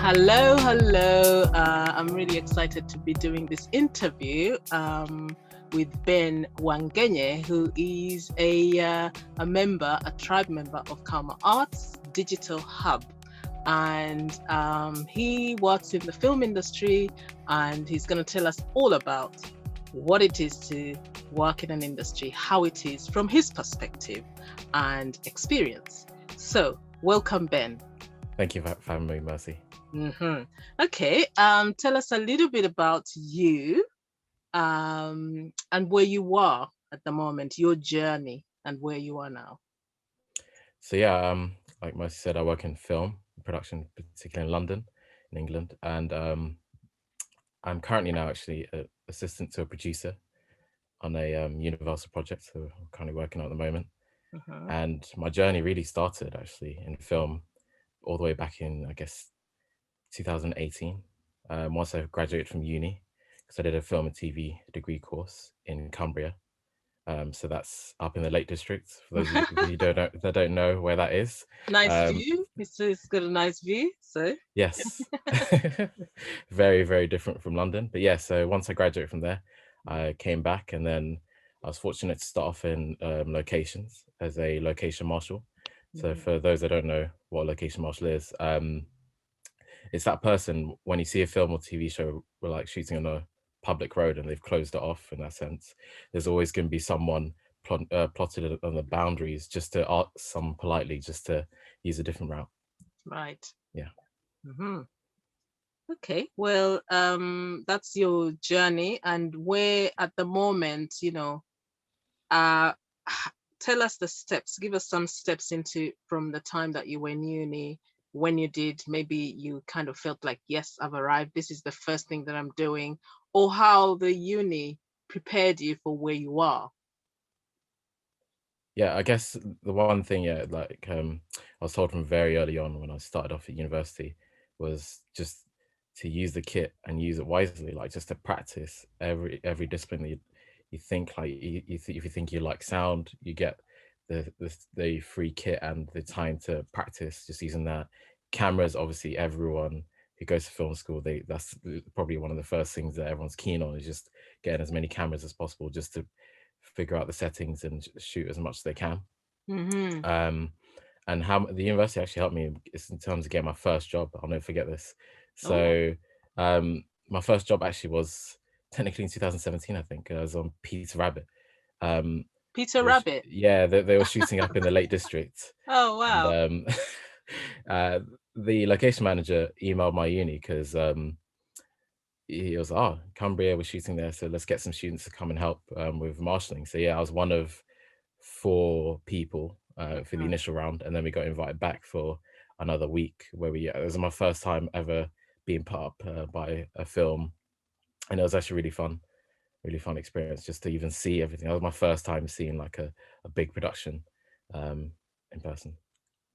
Hello, hello. I'm really excited to be doing this interview with Ben Wangenye, who is a tribe member of Kauma Arts Digital Hub. And he works in the film industry, and he's going to tell us all about what it is to work in an industry, how it is from his perspective and experience. So, welcome, Ben. Thank you for having me, Mercy. Mm-hmm. Okay, tell us a little bit about you and where you are at the moment, your journey and where you are now. So yeah, like Mercy said, I work in film production, particularly in London, in England, and I'm currently now actually an assistant to a producer on a Universal project, so I'm currently working on at the moment. Mm-hmm. And my journey really started actually in film all the way back in, I guess, 2018, once I graduated from uni, because I did a film and TV degree course in Cumbria. So that's up in the Lake District. For those of you that don't know where that is. Nice view. It's got a nice view. So Yes, very, very different from London. But yeah, so once I graduated from there, I came back, and then I was fortunate to start off in locations as a location marshal. So for those that don't know what a location marshal is, it's that person when you see a film or TV show we're like shooting on a public road and they've closed it off. In that sense, there's always going to be someone plotted on the boundaries just to ask someone politely just to use a different route. Right. Yeah. Mm-hmm. Okay, well, that's your journey, and where at the moment, tell us the steps. Give us some steps into from the time that you were in uni, when you did, maybe you kind of felt like, yes, I've arrived. This is the first thing that I'm doing, or how the uni prepared you for where you are. Yeah, I guess the one thing, yeah, like I was told from very early on when I started off at university was just to use the kit and use it wisely, like just to practice every discipline that you think like if you think you like sound, you get the free kit and the time to practice just using that. Cameras, obviously, everyone who goes to film school, that's probably one of the first things that everyone's keen on is just getting as many cameras as possible, just to figure out the settings and shoot as much as they can. Mm-hmm. And how the university actually helped me is in terms of getting my first job. I'll never forget this. Oh, So my first job actually was technically in 2017, I think. I was on Peter Rabbit. Peter Rabbit. Yeah, they were shooting up in the Lake District. Oh, wow. And the location manager emailed my uni because he was, Cumbria was shooting there, so let's get some students to come and help with marshalling. So yeah, I was one of 4 people for the initial round, and then we got invited back for another week where it was my first time ever being put up by a film, and it was actually really fun experience just to even see everything. That was my first time seeing like a big production in person.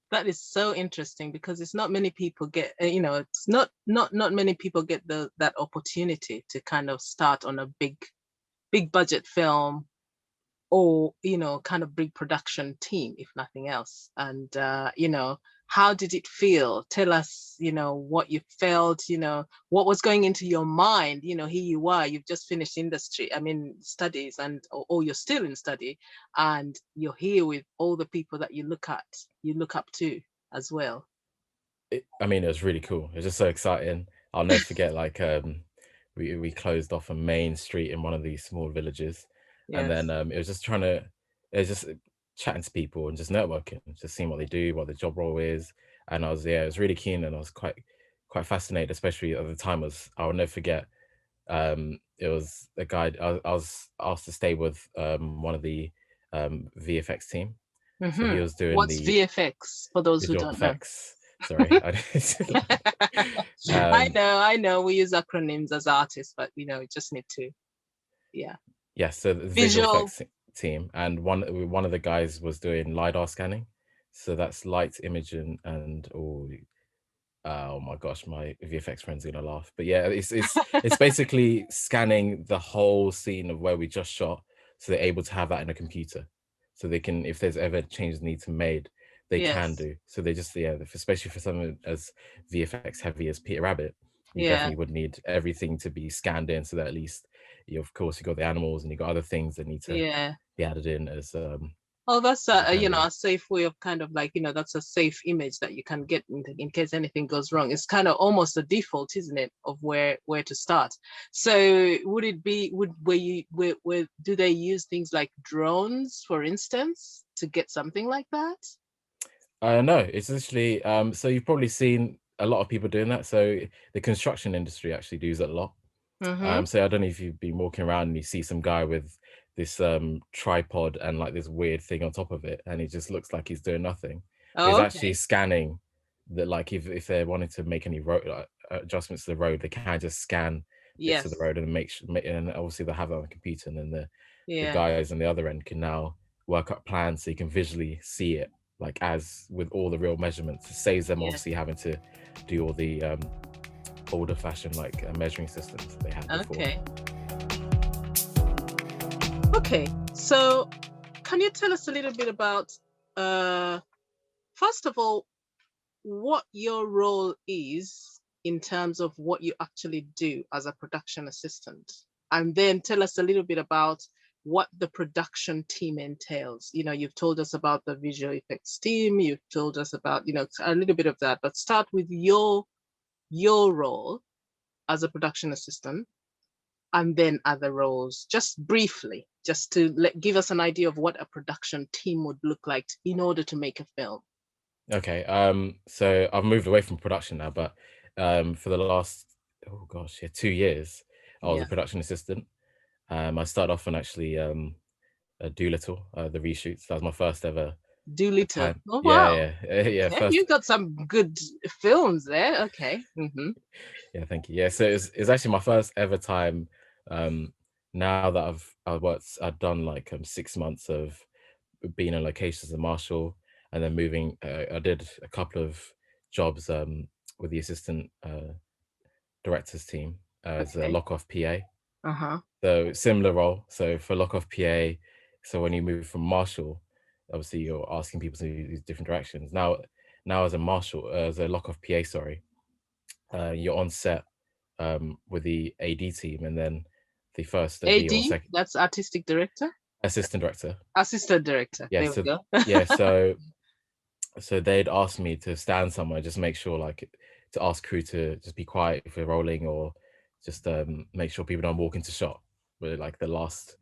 That is so interesting because it's not many people get, it's not many people get that opportunity to kind of start on a big budget film, or kind of big production team, if nothing else. And how did it feel? Tell us, what you felt, what was going into your mind. Here you are, you've just finished studies, and or you're still in study, and you're here with all the people that you look up to as well. It was really cool. It was just so exciting. I'll never forget, like we closed off a main street in one of these small villages, and Yes. then it was just chatting to people and just networking, just seeing what they do, what the job role is. And I was really keen, and I was quite fascinated, especially at the time. I'll never forget. It was a guy. I was asked to stay with one of the VFX team, so he was doing What's the VFX for those who visual don't know? effects. Sorry. I know we use acronyms as artists, but we just need to, yeah. Yeah, so the visual effects team, and one of the guys was doing LiDAR scanning. So that's light imaging, and oh my gosh, my VFX friend's gonna laugh. But yeah, it's basically scanning the whole scene of where we just shot, so they're able to have that in a computer. So they can, if there's ever changes need to be made, they can Yes. do. So they just, yeah, especially for something as VFX heavy as Peter Rabbit, you Yeah. definitely would need everything to be scanned in, so that at least, you of course, you got the animals and you got other things that need to Yeah. be added in as Oh, that's independently. a safe way of kind of like, that's a safe image that you can get in case anything goes wrong. It's kind of almost a default, isn't it, of where to start. So would it be, where do they use things like drones, for instance, to get something like that? No, it's literally so you've probably seen a lot of people doing that. So the construction industry actually does it a lot. Mm-hmm. So I don't know if you've been walking around and you see some guy with this tripod and like this weird thing on top of it, and he just looks like he's doing nothing. But he's Oh, actually okay. scanning that, like if they're wanting to make any road adjustments to the road, they can just scan bits of the Yes. road and and obviously they'll have it on a computer, and then the Yeah. guys on the other end can now work up plans so you can visually see it, like as with all the real measurements. It saves them Yeah. obviously having to do all the older fashioned like measuring systems they had before. Okay. Okay. So can you tell us a little bit about, uh, first of all, what your role is in terms of what you actually do as a production assistant? And then tell us a little bit about what the production team entails. You've told us about the visual effects team, you've told us about, a little bit of that, but start with your role as a production assistant, and then other roles, just briefly, just to give us an idea of what a production team would look like in order to make a film. Okay, so I've moved away from production now, but for the last, oh gosh, yeah, 2 years, I was a Yeah. production assistant. I started off on actually Doolittle, the reshoots. That was my first ever Doolittle. time. Oh, Yeah, wow. yeah, Okay, first. you got some good films there. Okay. Mm-hmm. Yeah, thank you. Yeah, so it's actually my first ever time. Um, Now that I've done like 6 months of being on location as a marshal, and then moving. I did a couple of jobs with the assistant directors team as a Okay. lock-off PA. Uh-huh. So similar role. So for lock-off PA, so when you move from marshal, obviously you're asking people to do these different directions. Now as a marshal, as a lock-off PA, sorry, you're on set with the AD team, and then the first AD or AD, second that's artistic director. assistant director. Assistant director. Yeah, There we so go. yeah, so they'd ask me to stand somewhere, just make sure, like, to ask crew to just be quiet if we're rolling, or just make sure people don't walk into shot. We're like the last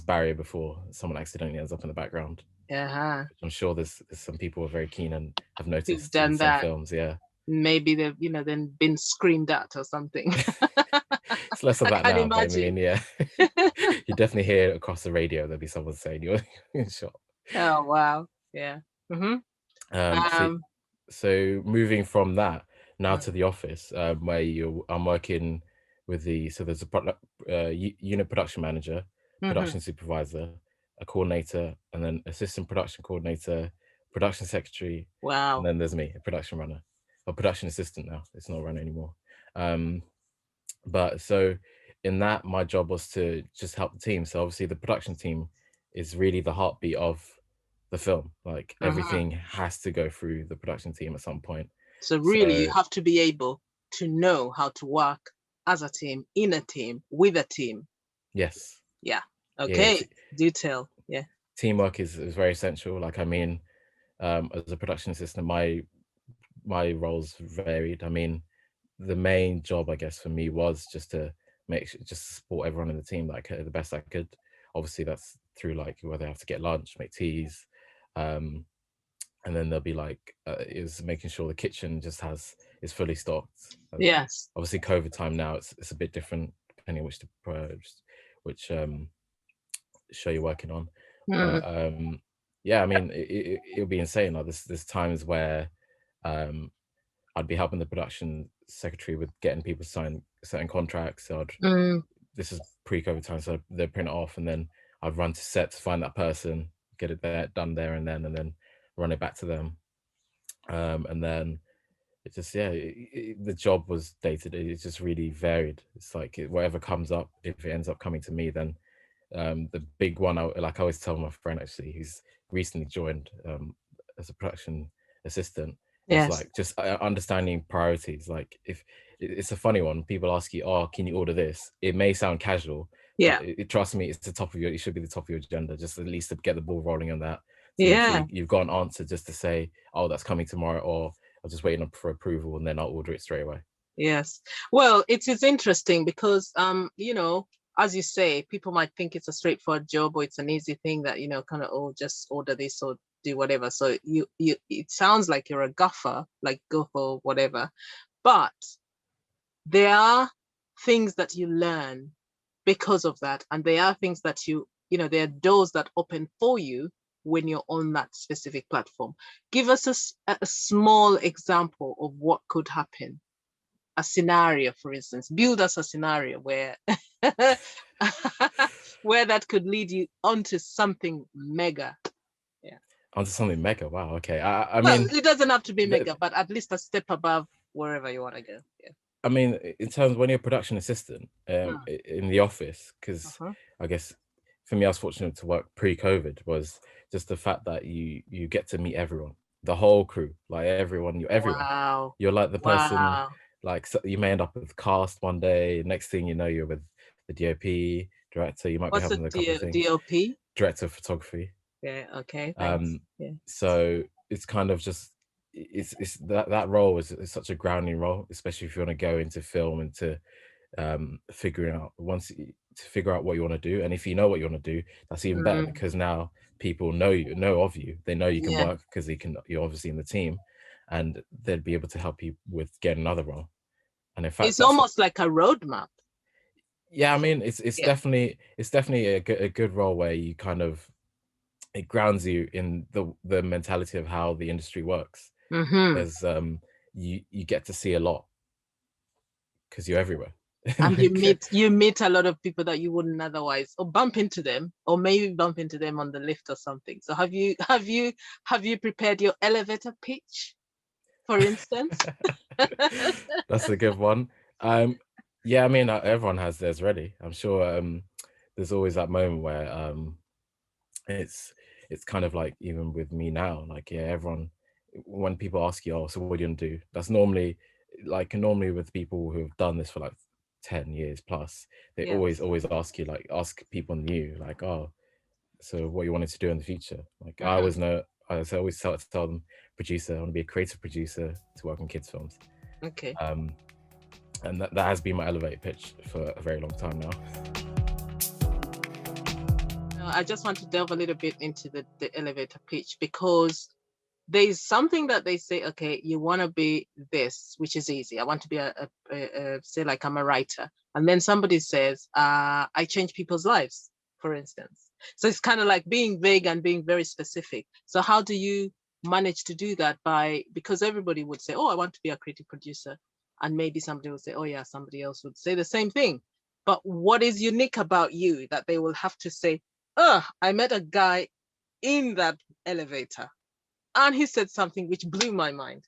barrier before someone accidentally ends up in the background. Uh-huh. Which I'm sure there's some people who are very keen and have Who've noticed in done some that. films. Yeah, Maybe they've, then been screamed at or something. it's less of I that can now, but I imagine. mean, yeah, you definitely hear it across the radio. There'll be someone saying you're in shot. Oh, wow. Yeah. Mm-hmm. Um, so Um, so moving from that now mm, to the office, where I'm working with so there's a unit production manager, mm-hmm. production supervisor, a coordinator, and then assistant production coordinator, production secretary, and Wow. then there's me, a production runner, a production assistant now. It's not a runner anymore. Um, but so in that, my job was to just help the team. So obviously the production team is really the heartbeat of the film. Like Mm-hmm. everything has to go through the production team at some point. So really, you So have to be able to know how to work as a team, in a team, with a team. yes, Yeah. yeah, Okay. Do tell. Yeah. teamwork is very essential. Like I mean, as a production assistant, my roles varied. I mean, the main job, I guess, for me was just to just to support everyone in the team like the best I could. Obviously, that's through like whether I have to get lunch, make teas, um, and then there'll be like is making sure the kitchen just is fully stocked. Yes. Obviously, COVID time now, it's a bit different depending on which show you're working on, Mm, but yeah, I mean, it'll be insane. Like there's times where um I'd be helping the production secretary with getting people to sign certain contracts. So mm, this is pre-COVID time, so they'd print it off, and then I'd run to set to find that person, get it there, done there and then run it back to them. And then it just, yeah, the job was dated. It's just really varied. It's like whatever comes up, if it ends up coming to me, then the big one, like I always tell my friend actually, who's recently joined as a production assistant is Yes. like just understanding priorities. Like if it's a funny one, people ask you, oh, can you order this? It may sound casual, Yeah. but trust me, it's the top of it should be the top of your agenda, just at least to get the ball rolling on that, to make Yeah. sure you've got an answer, just to say, oh, that's coming tomorrow, or I'm just waiting for approval and then I'll order it straight away. Yes. Well, it is interesting because, you know, as you say, people might think it's a straightforward job or it's an easy thing that, you know, kind of, oh, just order this or do whatever. So it sounds like you're a gaffer, like go for whatever. But there are things that you learn because of that. And there are things that you know, there are doors that open for you when you're on that specific platform. Give us a small example of what could happen. A scenario, for instance, build us a scenario where where that could lead you onto something mega. Yeah. Onto something mega. Wow. Okay. I Well, mean, it doesn't have to be mega, but at least a step above wherever you want to go. Yeah. I mean, in terms of when you're a production assistant in the office, because I guess for me, I was fortunate to work pre-COVID, was just the fact that you get to meet everyone, the whole crew, like everyone, everyone. Wow. You're like the person, Wow. like so you may end up with cast one day, next thing you know, you're with the DOP, director, you might What's be having a the couple of things. DOP? Director of photography. Yeah, okay, thanks. Yeah. So it's kind of just, it's that role is such a grounding role, especially if you want to go into film and to figure out what you want to do. And if you know what you want to do, that's even better, because now people know of you, they know you can work because you're obviously in the team, and they'd be able to help you with getting another role. And in fact, it's almost like a roadmap. Yeah, I mean, it's definitely a good role where you kind of, it grounds you in the mentality of how the industry works. There's you get to see a lot because you're everywhere. And you meet a lot of people that you wouldn't otherwise, or bump into them, or maybe bump into them on the lift or something. So have you prepared your elevator pitch, for instance? That's a good one. Yeah, I mean, everyone has theirs ready. I'm sure there's always that moment where it's kind of like, even with me now, like, yeah, everyone, when people ask you, oh, so what do you want to do? That's normally with people who have done this for like 10 years plus, they always ask you, like, ask people new, like, oh, so what you wanted to do in the future. Like, I always always tell them, producer, I want to be a creative producer to work on kids films. Okay. And that has been my elevator pitch for a very long time now. I just want to delve a little bit into the elevator pitch, because there's something that they say, okay, you want to be this, which is easy. I want to be say, like, I'm a writer. And then somebody says, I change people's lives, for instance. So it's kind of like being vague and being very specific. So how do you manage to do that? Because everybody would say, oh, I want to be a creative producer. And maybe somebody would say, oh yeah, somebody else would say the same thing. But what is unique about you that they will have to say, oh, I met a guy in that elevator and he said something which blew my mind?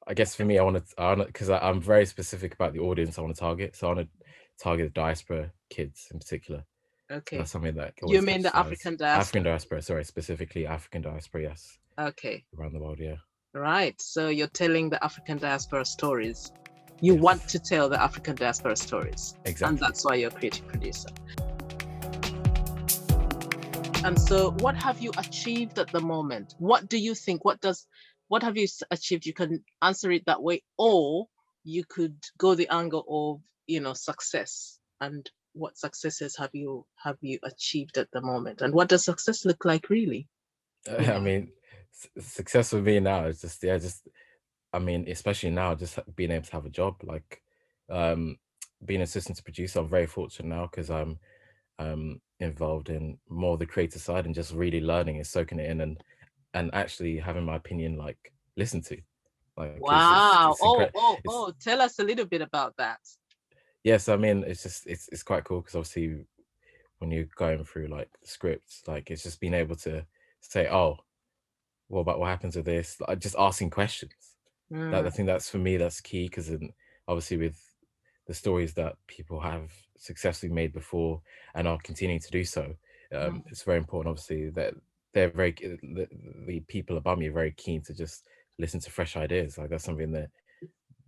I guess for me, I want to, because I'm very specific about the audience I want to target. So I want to target the diaspora kids in particular. Okay. So that's something that You mean the African diaspora? African diaspora, sorry, specifically African diaspora, yes. Okay. Around the world, yeah. Right. So you're telling the African diaspora stories. You want to tell the African diaspora stories. Exactly. And that's why you're a creative producer. And so what have you achieved at the moment? What do you think? What have you achieved? You can answer it that way, or you could go the angle of, you know, success. And what successes have you achieved at the moment? And what does success look like, really? I mean, success for me now is just, I mean, especially now, just being able to have a job, like being assistant to producer. I'm very fortunate now because I'm involved in more the creative side and just really learning and soaking it in, and actually having my opinion like listened to. Like, wow. Tell us a little bit about that. Yes, I mean, it's quite cool because obviously when you're going through like scripts, like it's just being able to say, oh, what happens with this? Like, just asking questions. I think that's, for me, that's key, because obviously with the stories that people have successfully made before and are continuing to do so, it's very important, obviously, that they're the people above me are very keen to just listen to fresh ideas. Like that's something that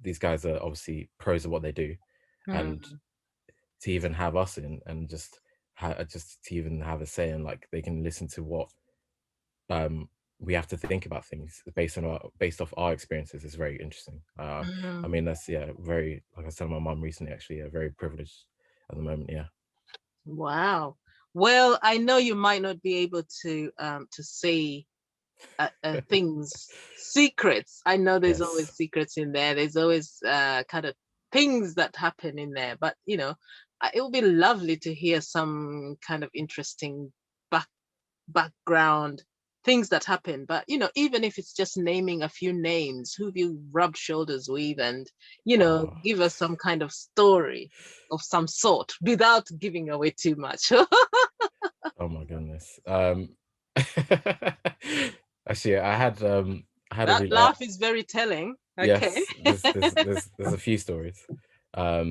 these guys are obviously pros at what they do, and to even have us in and just to even have a say, and like they can listen to what we have to think about things based off our experiences is very interesting. I mean, that's very, like I said to my mum recently, actually, very privileged at the moment. Yeah. Wow. Well, I know you might not be able to say secrets. I know there's always secrets in there. There's always kind of things that happen in there. But it would be lovely to hear some kind of interesting background things that happen. But even if it's just naming a few names, who you rubbed shoulders with, and give us some kind of story of some sort without giving away too much. Oh my goodness. Actually, I had that laugh is very telling. Okay. Yes, there's a few stories. I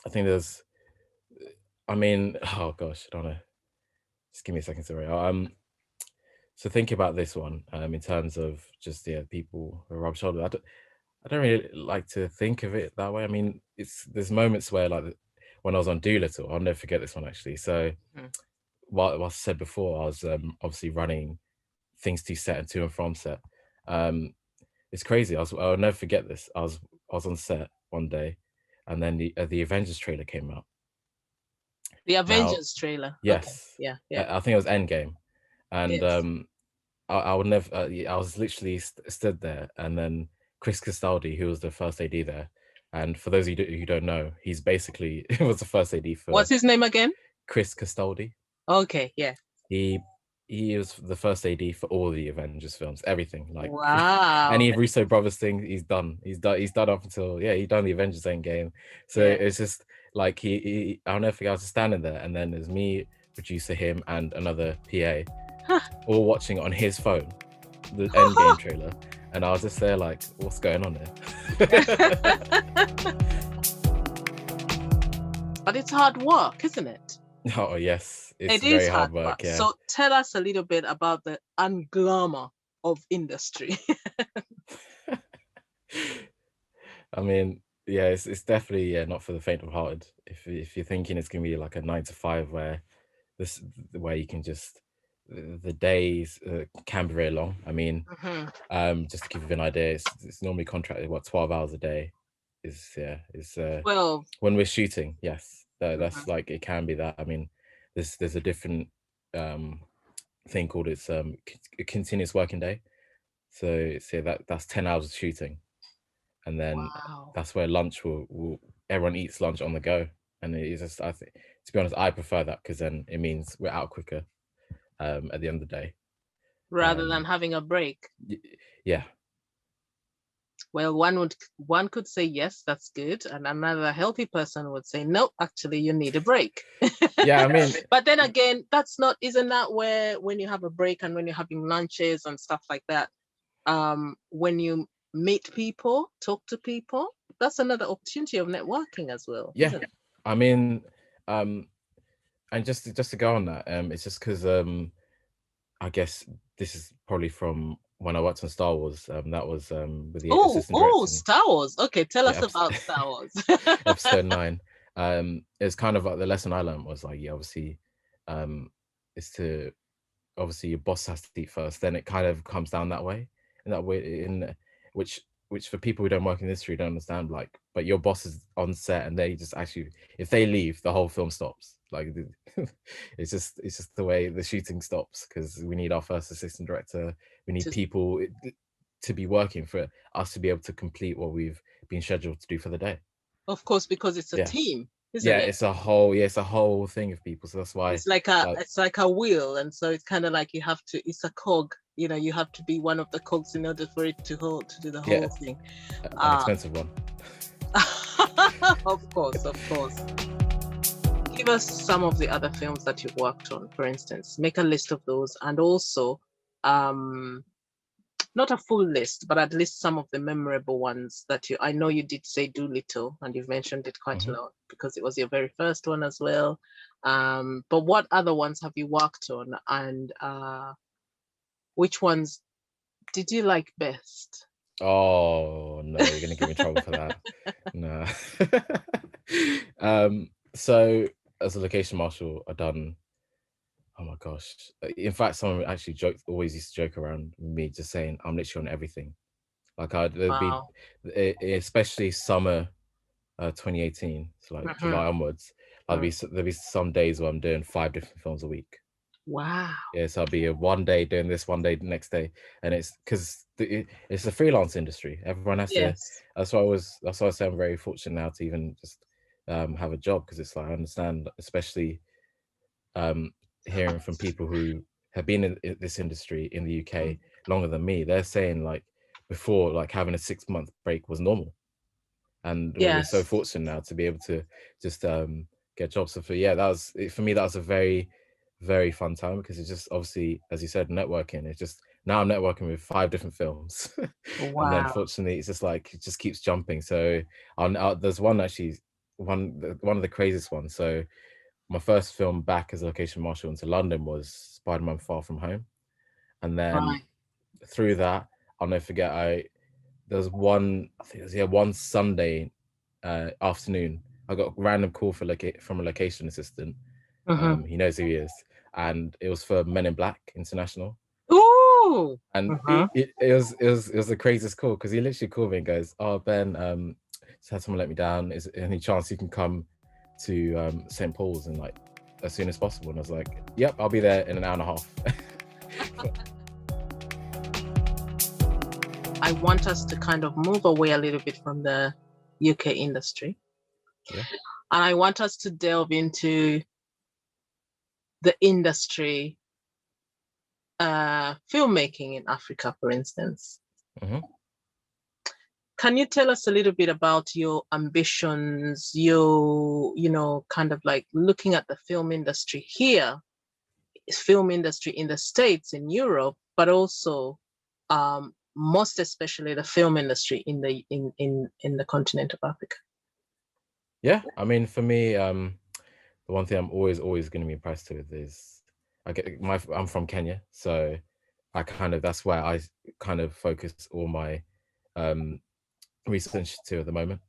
think I mean, oh gosh, I don't know. Just give me a second, sorry. So think about this one in terms of just people who rub shoulders. I don't really like to think of it that way. I mean, there's moments where, like, when I was on Doolittle, I'll never forget this one actually. So what I said before, I was obviously running things to set and to and from set. It's crazy. I'll never forget this. I was on set one day, and then the Avengers trailer came out. The Avengers trailer. Yes. Okay. Yeah. I think it was Endgame, and yes. I would never. I was literally stood there, and then Chris Castaldi, who was the first AD there, and for those who don't know, he's basically was the first AD for. What's his name again? Chris Castaldi. Okay, yeah. He was the first AD for all the Avengers films, everything. Like, wow. Any Russo brothers thing, he's done. He's done up until he done the Avengers Endgame. So it's just like I'll never forget. I was standing there, and then there's me, producer, him, and another PA, all watching on his phone the Endgame trailer, and I was just there like, what's going on there? But it's hard work, isn't it? Oh yes, it is very hard work. Yeah. So tell us a little bit about the unglamour of industry. I mean, it's definitely not for the faint of heart. If you're thinking it's gonna be like a 9 to 5 where you can just the days can be very long. I mean, just to give you an idea, it's normally contracted 12 hours a day. Well, when we're shooting, yes, that's like it can be that. I mean, there's a different thing called a continuous working day. So that's 10 hours of shooting, and then that's where lunch will everyone eats lunch on the go, and it's just, I think, to be honest, I prefer that because then it means we're out quicker at the end of the day, rather than having a break. Yeah. Well, one could say yes, that's good, and another healthy person would say no, actually you need a break. Yeah, I mean, but then again, isn't that where, when you have a break and when you're having lunches and stuff like that, when you meet people, talk to people, that's another opportunity of networking as well. Yeah, isn't it? I mean, and just to go on that, it's just because I guess this is probably from when I worked on Star Wars. That was with the assistant director. Star Wars. Okay, tell us about Star Wars. Episode 9. It's kind of like the lesson I learned was like, obviously, is to obviously your boss has to eat first. Then it kind of comes down that way, which for people who don't work in the industry don't understand. Like, but your boss is on set, and they just actually, if they leave, the whole film stops. Like, it's just the way the shooting stops, because we need our first assistant director. We need people to be working for us to be able to complete what we've been scheduled to do for the day. Of course, because it's a team. Isn't it? It's a whole thing of people. So that's why it's like a wheel, and so it's kind of like it's a cog. You have to be one of the cogs in order for it to do the whole thing. An expensive one. Of course. Give us some of the other films that you've worked on, for instance. Make a list of those, and also not a full list, but at least some of the memorable ones that I know you did say Doolittle, and you've mentioned it quite a lot because it was your very first one as well. But what other ones have you worked on, and which ones did you like best? Oh no, you're gonna give me trouble for that. No. So as a location marshal, I've done, oh my gosh. In fact, someone actually always used to joke around me just saying I'm literally on everything. Like there'd be, Wow. especially summer 2018, so like July onwards, there'd be some days where I'm doing 5 different films a week. Wow. Yeah, so I'll be one day doing this, one day the next day, and it's because it's a freelance industry. Everyone has to. That's why I say I'm very fortunate now to even just have a job, because it's like I understand, especially hearing from people who have been in this industry in the UK longer than me. They're saying like before, like having a 6-month break was normal, and we're so fortunate now to be able to just get jobs. So for me, that was a very, very fun time, because it's just obviously, as you said, networking. It's just now I'm networking with 5 different films. Wow. And then fortunately it's just like it just keeps jumping. So there's one actually, one of the craziest ones. So my first film back as a location marshal into London was Spider-Man Far From Home, and then through that, I'll never forget, there was one, I think it was one Sunday afternoon, I got a random call from a location assistant. He knows who he is, and it was for Men in Black International. Ooh. And it was the craziest call, because he literally called me and goes, "Oh Ben, just had someone let me down. Is there any chance you can come to St. Paul's and like as soon as possible?" And I was like, "Yep, I'll be there in an hour and a half." I want us to kind of move away a little bit from the UK industry. Yeah. And I want us to delve into the industry, filmmaking in Africa, for instance. Can you tell us a little bit about your ambitions, kind of like looking at the film industry here, film industry in the States, in Europe, but also most especially the film industry in the continent of Africa? Yeah, I mean, for me, the one thing I'm always going to be impressed with is I'm from Kenya, so that's where I kind of focus all my research to at the moment,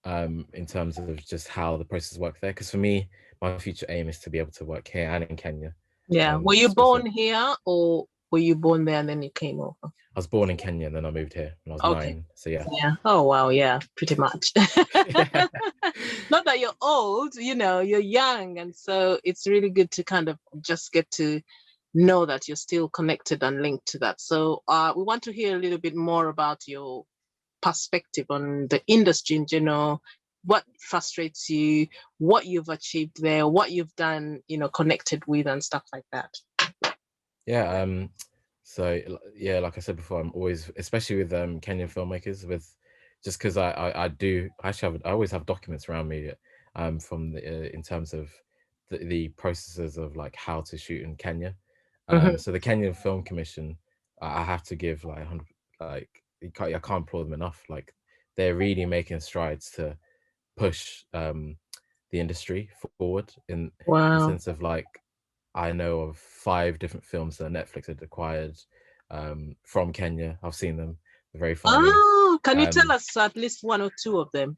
in terms of just how the process work there. Because for me, my future aim is to be able to work here and in Kenya. Yeah. Were you born here, or were you born there and then you came over? I was born in Kenya and then I moved here when I was 9. So yeah. Yeah. Oh wow. Yeah. Pretty much. Not that you're old, you're young, and so it's really good to kind of just get to know that you're still connected and linked to that. So we want to hear a little bit more about your perspective on the industry in general, what frustrates you, what you've achieved there, what you've done, connected with and stuff like that. Yeah. So yeah, like I said before, I'm always, especially with Kenyan filmmakers, just because I always have documents around me, from in terms of the processes of like how to shoot in Kenya. So the Kenyan Film Commission, I have to give like 100, like I can't applaud them enough. Like they're really making strides to push the industry forward in the sense of like, I know of 5 different films that Netflix had acquired from Kenya. I've seen them. They're very funny. Oh, can you tell us at least 1 or 2 of them?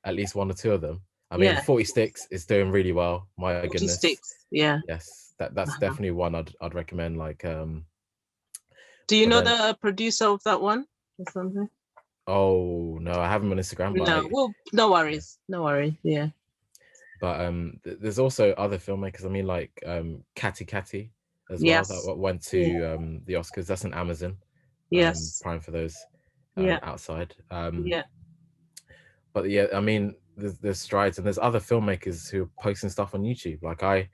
At least 1 or 2 of them. I mean, 40 Sticks is doing really well. My goodness. Sticks, yeah. Yes, that's definitely one I'd recommend. Like, do you know the producer of that one or something? Oh no, I have him on Instagram. But no worries, no worries. Yeah. But there's also other filmmakers. I mean, like Kati as well, that went to the Oscars. That's an Amazon. Prime for those outside. But yeah, I mean, there's strides, and there's other filmmakers who are posting stuff on YouTube. Like I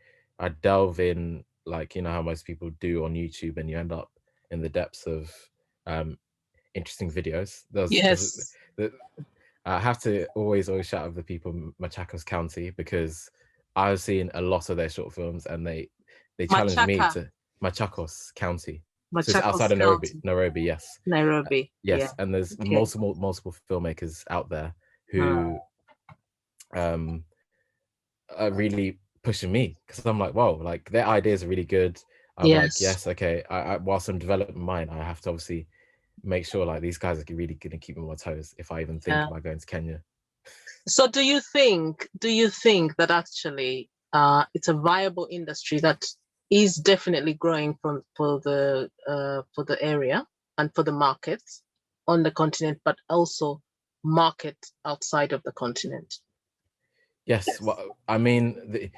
delve in, like, how most people do on YouTube, and you end up in the depths of interesting videos. I have to always shout out the people in Machakos County, because I was seeing a lot of their short films, and they challenged me to Machakos County. So it's Machakos outside of County. Nairobi, yes. Nairobi. Yes, Yeah. and there's Okay. multiple filmmakers out there who are really pushing me, because I'm like, whoa, like their ideas are really good. I'm like, Yes. yes, okay. Whilst I'm developing mine, I have to obviously make sure like these guys are really gonna keep me on my toes if I even think Yeah. about going to Kenya. So do you think that actually it's a viable industry that is definitely growing for the area and for the markets on the continent, but also market outside of the continent? Yes, well, I mean,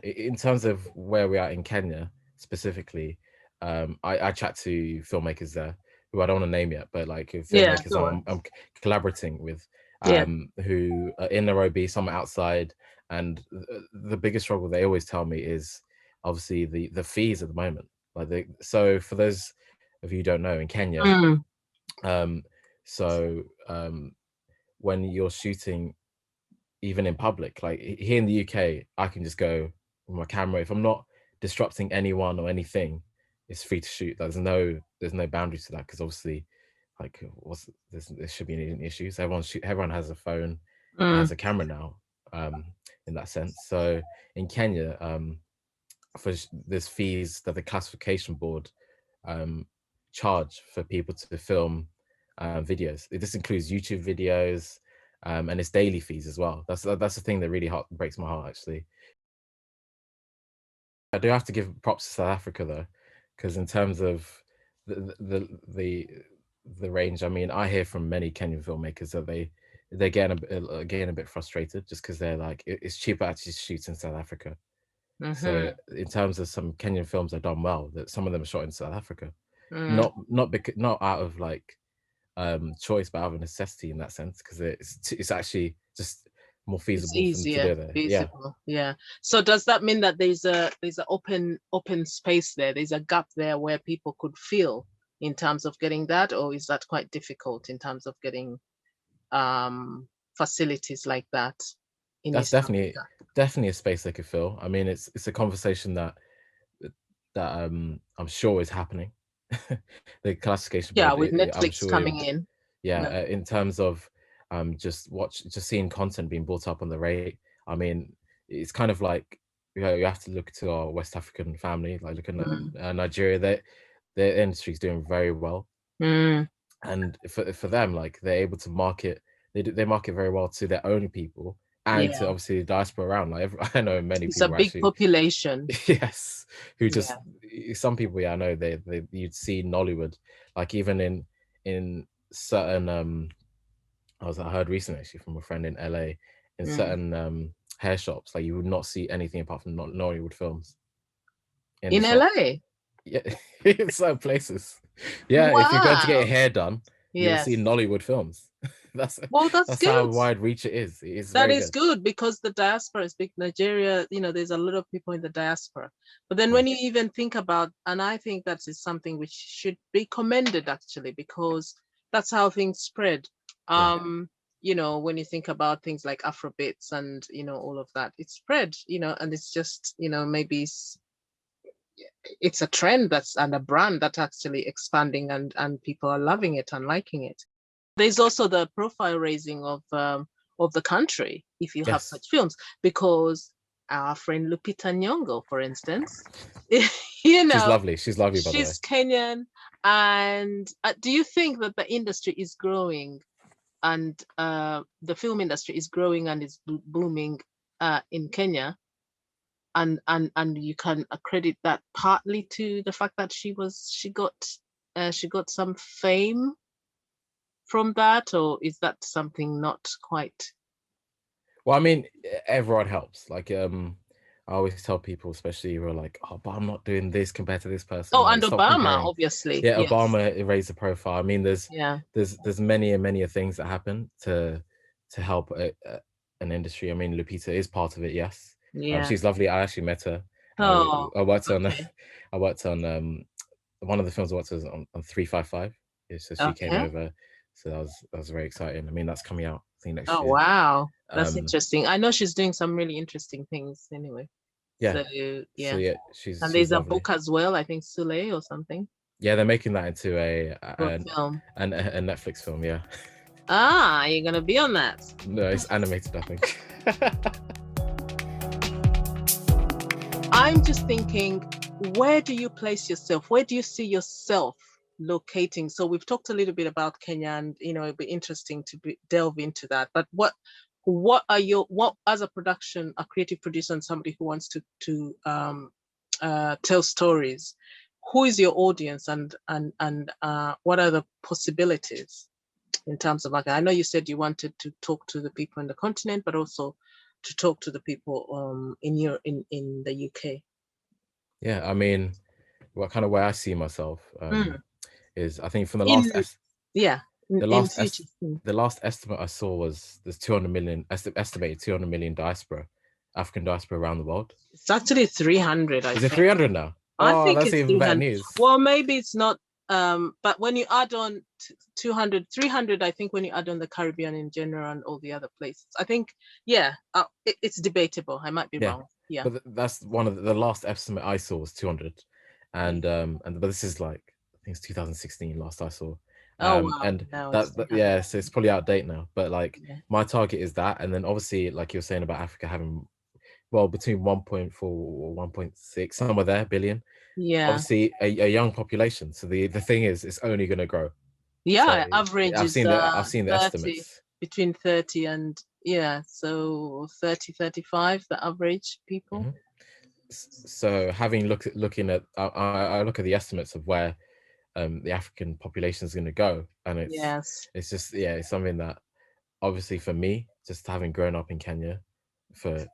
in terms of where we are in Kenya specifically, I chat to filmmakers there who I don't want to name yet, but like Yeah, filmmakers sure. I'm collaborating with, Yeah. who are in Nairobi, some are outside, and the biggest struggle they always tell me is obviously the fees at the moment. So for those of you who don't know, in Kenya, Mm, um, so when you're shooting even in public, like here in the UK, I can just go with my camera. If I'm not disrupting anyone or anything, it's free to shoot. There's no boundary to that, because obviously, like, there should be any issues. Everyone has a phone, mm, has a camera now, in that sense. So in Kenya, there's fees that the classification board charge for people to film videos. This includes YouTube videos, and it's daily fees as well. That's the thing that really breaks my heart, actually. I do have to give props to South Africa though, because in terms of the range, I mean, I hear from many Kenyan filmmakers that they're getting a bit frustrated, just because they're like, it's cheaper actually to shoot in South Africa. So mm-hmm, in terms of some Kenyan films that are done well, that some of them are shot in South Africa, mm. not out of like choice, but out of necessity in that sense, because it's actually just more It's feasible for them to easier, do it there. Yeah. feasible. Yeah. So does that mean that there's a open space there? There's a gap there where people could fill in terms of getting that, or is that quite difficult in terms of getting facilities like that in That's East Africa? definitely a space they could fill. I mean, it's a conversation that I'm sure is happening. The classification Yeah, board, with I'm Netflix sure, coming in. yeah, Yeah. in terms of just seeing content being brought up on the rate. I mean, it's kind of like, you have to look to our West African family, like looking Mm, at Nigeria. Their industry is doing very well, mm, and for them, like, they're able to market. They market very well to their own people, and to yeah. obviously the diaspora around. Like, I know many It's a people big actually, population. yes, who Yeah. just, some people, yeah, I know, they you'd see Nollywood, like even in certain I heard recently actually from a friend in LA, in Mm. certain hair shops, like you would not see anything apart from Nollywood films in the In shop. LA. Yeah, in certain places. Yeah, if you're going to get your Wow. hair done, you'll see Yes. Nollywood films. that's Well, that's that's how good. wide reach it is. It is That very is good. good because the diaspora is big. Nigeria, there's a lot of people in the diaspora. But then Yeah, when you even think about, and I think that is something which should be commended actually, because that's how things spread. yeah, When you think about things like Afrobeats and, all of that, it's spread, and it's just, maybe it's a trend and a brand that's actually expanding, and people are loving it and liking it. There's also the profile raising of the country if you have yes. such films, because our friend Lupita Nyong'o, for instance, you She's know, lovely. She's lovely, by the way. she's Kenyan. And do you think that the industry is growing, and the film industry is growing and is booming in Kenya? And you can accredit that partly to the fact that she got some fame from that, or is that something not quite? Well, I mean, everyone helps. Like, I always tell people, especially who are like, "Oh, but I'm not doing this compared to this person." Oh, Like, and stop Obama, comparing. obviously. Yeah, Yes. Obama raised the profile. I mean, Yeah. there's many and many things that happen to help an industry. I mean, Lupita is part of it. Yes, Yeah. she's lovely. I actually met her. Oh, I worked on okay. I worked on one of the films I worked on 355. Yeah, so she came Okay. over. So that was very exciting. I mean, that's coming out, I think, next Oh, year. wow. That's Um, interesting. I know she's doing some really interesting things anyway. yeah. So, So yeah. yeah, And she's there's a lovely. book as well, I think Sule or something. Yeah, they're making that into a film? Netflix film. Yeah. Ah, you're gonna be on that. No, it's animated, I think. I'm just thinking, where do you place yourself? Where do you see yourself locating? So we've talked a little bit about Kenya, and it'd be interesting to delve into that. But what as a creative producer, and somebody who wants to tell stories, who is your audience, and what are the possibilities in terms of, like, I know you said you wanted to talk to the people in the continent, but also to talk to the people in the UK. Yeah, I mean, what kind of way I see myself is, I think from the last estimate I saw was there's 200 million, estimated 200 million African diaspora around the world. It's actually 300. Is it 300 now? I think that's it's even 300. better news. Well, maybe it's not. But when you add on 200, 300, I think when you add on the Caribbean in general and all the other places, I think, yeah, it's debatable. I might be wrong. Yeah. But that's one of the last estimate I saw was 200, but this is like, I think it's 2016 last I saw. Oh wow! And now so it's probably out of date now. But like, my target is that, and then obviously, like you're saying about Africa having, well, between 1.4 or 1.6 somewhere there billion. Yeah. Obviously, a young population. So the thing is, it's only going to grow. Yeah, so average I've is seen the 30, estimates between 30 and so 30, 35, the average people. Mm-hmm. So having looking at I look at the estimates of where the African population is going to go, and it's just it's something that, obviously for me, just having grown up in Kenya for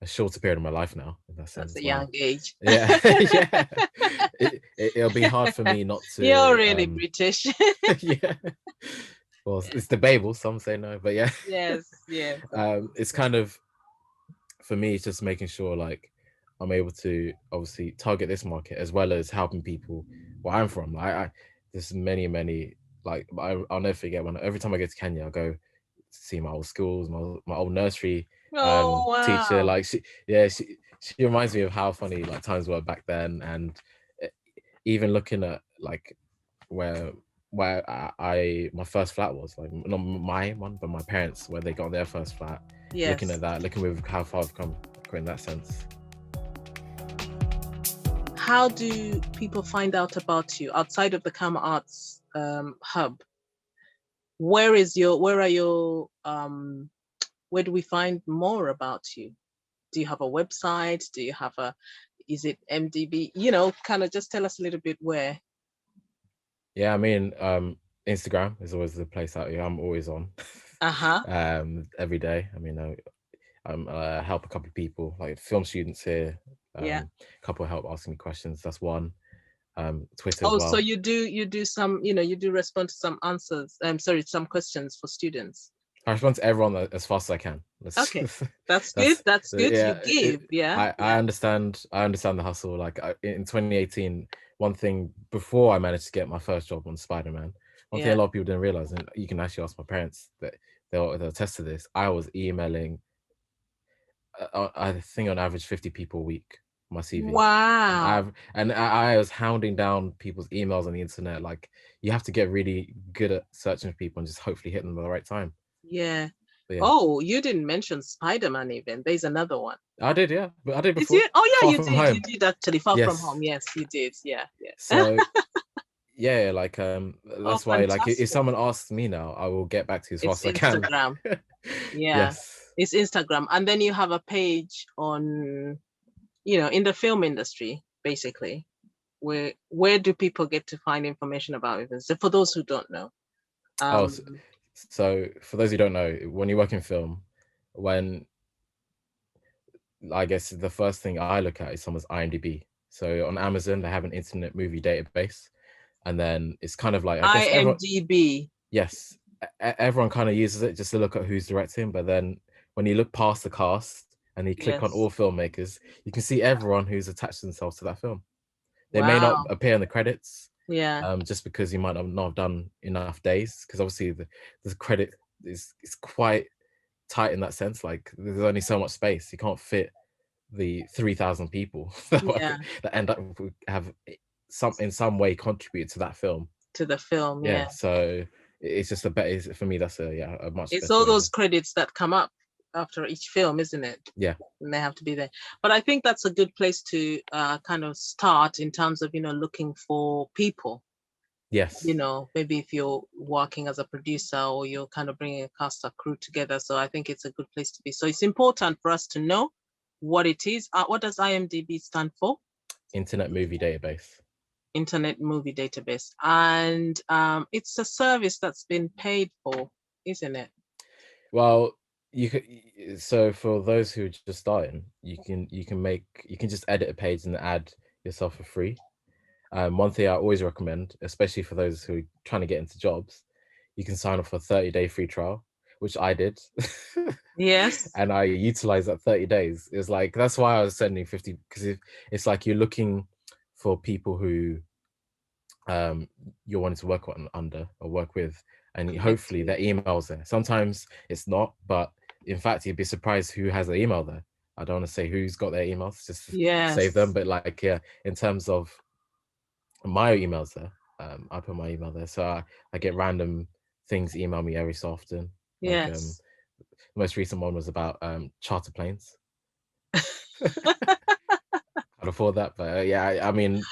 a shorter period of my life now, in that sense, that's a young age. Yeah. It'll be hard for me not to. You're really British. Yeah. Well, it's debatable. Some say no, but yeah. Yes. It's kind of, for me, it's just making sure, like, I'm able to obviously target this market as well as helping people where I'm from. There's many, like, I'll never forget when every time I get to Kenya, I go see my old schools, my old nursery teacher. Like, she reminds me of how funny, like, times were back then, and even looking at, like, where my first flat was, like, not my one, but my parents, where they got their first flat. Looking at that, looking with how far I've come in that sense. How do people find out about you outside of the Kauma Arts Hub? Where do we find more about you? Do you have a website? Is it MDB? Kind of just tell us a little bit where. Yeah, I mean, Instagram is always the place that I'm always on. Every day. I mean, I help a couple of people, like film students here. A couple help asking me questions. That's one. Twitter as well. So you do some, you do respond to some answers. Some questions for students. I respond to everyone as fast as I can. Okay, that's good. That's good. Yeah, you give. I understand the hustle. Like, in 2018, one thing, before I managed to get my first job on Spider-Man, one thing a lot of people didn't realize, and you can actually ask my parents that they'll attest to this, I was emailing, I think on average 50 people a week, my CV. Wow. I was hounding down people's emails on the internet. Like, you have to get really good at searching for people and just hopefully hit them at the right time. Yeah. Oh, you didn't mention Spider-Man even. There's another one. I did, yeah. But I did before. You did. You did actually. Far From Home. Yes, you did. Yeah. So yeah, like, that's why, like, if someone asks me now, I will get back to you as fast as I can. Instagram. Yes. It's Instagram. And then you have a page on, in the film industry, basically. Where do people get to find information about it? So for those who don't know. So for those who don't know, when you work in film, I guess the first thing I look at is someone's IMDb. So on Amazon, they have an Internet Movie Database, and then it's kind of like, I guess, IMDb. Yes, everyone kind of uses it just to look at who's directing. But then when you look past the cast and you click on all filmmakers, you can see everyone who's attached themselves to that film. They may not appear in the credits. Just because you might not have done enough days, because obviously the credit is quite tight in that sense. Like, there's only so much space. You can't fit the 3,000 people that end up have in some way contribute to that film. To the film, yeah. So it's just a better, for me, that's a much It's better all way those credits that come up after each film, isn't it? Yeah. And they have to be there. But I think that's a good place to kind of start in terms of, looking for people. Yes. Maybe if you're working as a producer or you're kind of bringing a cast or crew together. So I think it's a good place to be. So it's important for us to know what it is. What does IMDb stand for? Internet Movie Database. Internet Movie Database. And it's a service that's been paid for, isn't it? Well, so for those who are just starting, you can just edit a page and add yourself for free. One thing I always recommend, especially for those who are trying to get into jobs, you can sign up for a 30-day free trial, which I did. Yes. And I utilized that 30 days. It was like, that's why I was sending 50, because it's like you're looking for people who you're wanting to work under or work with, and hopefully their email's there. Sometimes it's not, but in fact, you'd be surprised who has their email there. I don't want to say who's got their emails, just save them. But like, in terms of my emails there, I put my email there, so I get random things email me every so often. Like, the most recent one was about charter planes. Can't afford that, but I mean,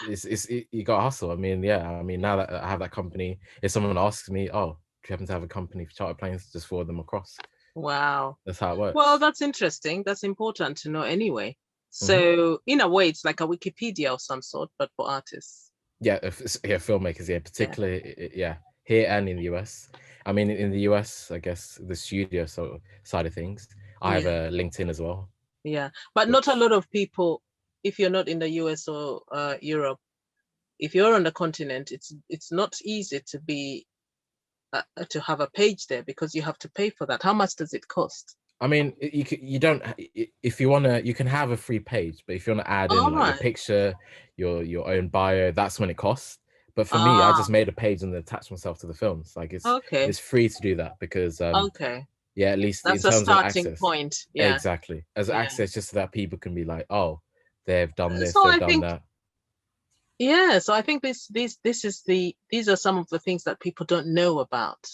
you got to hustle. I mean, now that I have that company, if someone asks me, oh, do you happen to have a company for charter planes, just forward them across. Wow, that's how it works. Well, that's interesting. That's important to know anyway. So in a way, it's like a Wikipedia of some sort, but for artists. Filmmakers, particularly here and in the US. I mean, in the US, I guess the studio side of things, I have a LinkedIn as well. Yeah, but not a lot of people, if you're not in the US or Europe, if you're on the continent, it's not easy to be to have a page there, because you have to pay for that. How much does it cost? I mean, you don't, if you want to, you can have a free page, but if you want to add in your picture, your own bio, that's when it costs. But for me, I just made a page and attached myself to the films. Like it's free to do that, because at least that's in terms a starting of access point. Exactly, as access, just so that people can be like, oh, they've done this, they've done that. Yeah, so I think these are some of the things that people don't know about.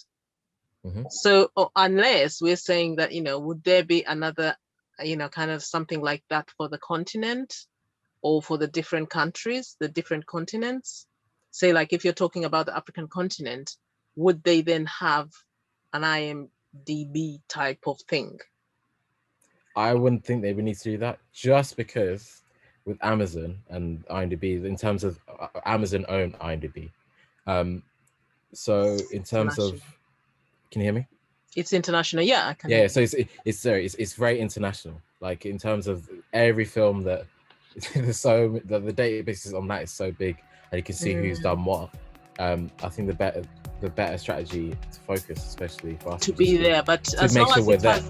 So unless we're saying that, would there be another, kind of something like that for the continent or for the different countries, the different continents? Say, like, if you're talking about the African continent, would they then have an IMDb type of thing? I wouldn't think they would need to do that, just because with Amazon and IMDb, in terms of Amazon own IMDb. So in terms of, can you hear me? It's international. Yeah, I can. Yeah, so it's very international. Like, in terms of every film that the database on that is so big, and you can see who's done what. I think the better strategy to focus, especially for us, to be there, but to make sure we're there.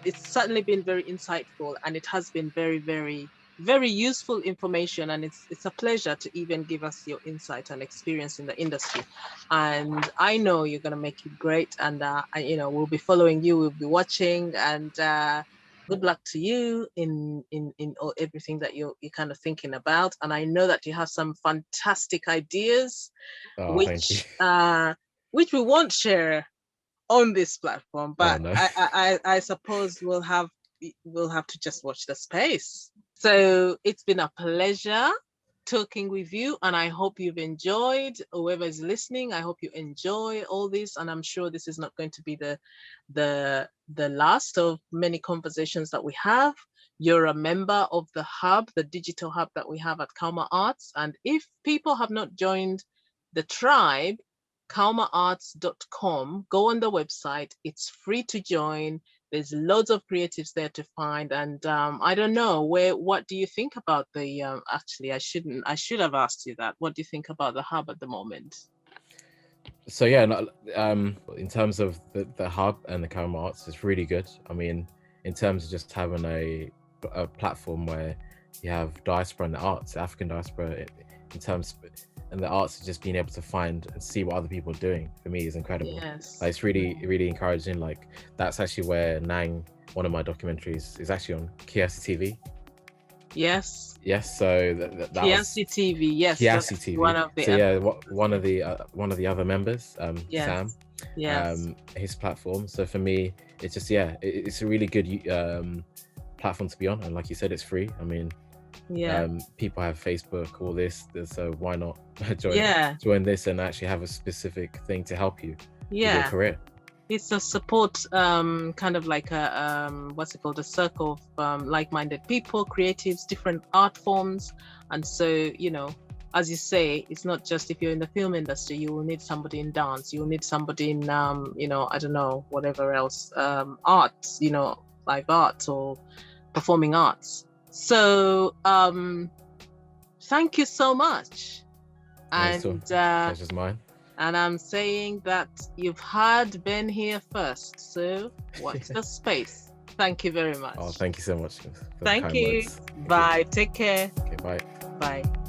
It's certainly been very insightful, and it has been very, very, very useful information, and it's a pleasure to even give us your insight and experience in the industry. And I know you're going to make it great, and we'll be following you, we'll be watching, and good luck to you in everything that you're kind of thinking about. And I know that you have some fantastic ideas, which we won't share on this platform, but I suppose we'll have to just watch the space. So it's been a pleasure talking with you, and I hope you've enjoyed. Whoever is listening, I hope you enjoy all this, and I'm sure this is not going to be the last of many conversations that we have. You're a member of the hub, the digital hub that we have at Kauma Arts, and if people have not joined the tribe, kaumaarts.com, go on the website. It's free to join. There's loads of creatives there to find, and I don't know, what do you think about the actually I should have asked you that. What do you think about the hub at the moment? So in terms of the hub and the Kauma Arts, it's really good. I mean, in terms of just having a platform where you have diaspora and the arts, African diaspora, in terms and the arts, just being able to find and see what other people are doing, for me, is incredible. Yes. Like, it's really, really encouraging. Like, that's actually where Nang, one of my documentaries, is actually on Kiasi TV. Yes. Yes, so that was Kiasi TV. Yes. Kiasi That's TV. one of the. So yeah, one of the other members, Yes. Sam, Yes. his platform. So for me, it's just it's a really good platform to be on, and like you said, it's free. I mean, Yeah. people have Facebook, all this, so why not join this and actually have a specific thing to help you with your career? It's a support, kind of like a what's it called, a circle of like-minded people, creatives, different art forms. And so, you know, as you say, it's not just if you're in the film industry, you will need somebody in dance, you will need somebody in you know, I don't know, whatever else, arts, you know, live arts or performing arts. So thank you so much. And pleasure's mine. And I'm saying that you've had Ben here first, so watch the space. Thank you very much. Oh, thank you so much. Thank you. Bye. Take care. Okay, bye. Bye.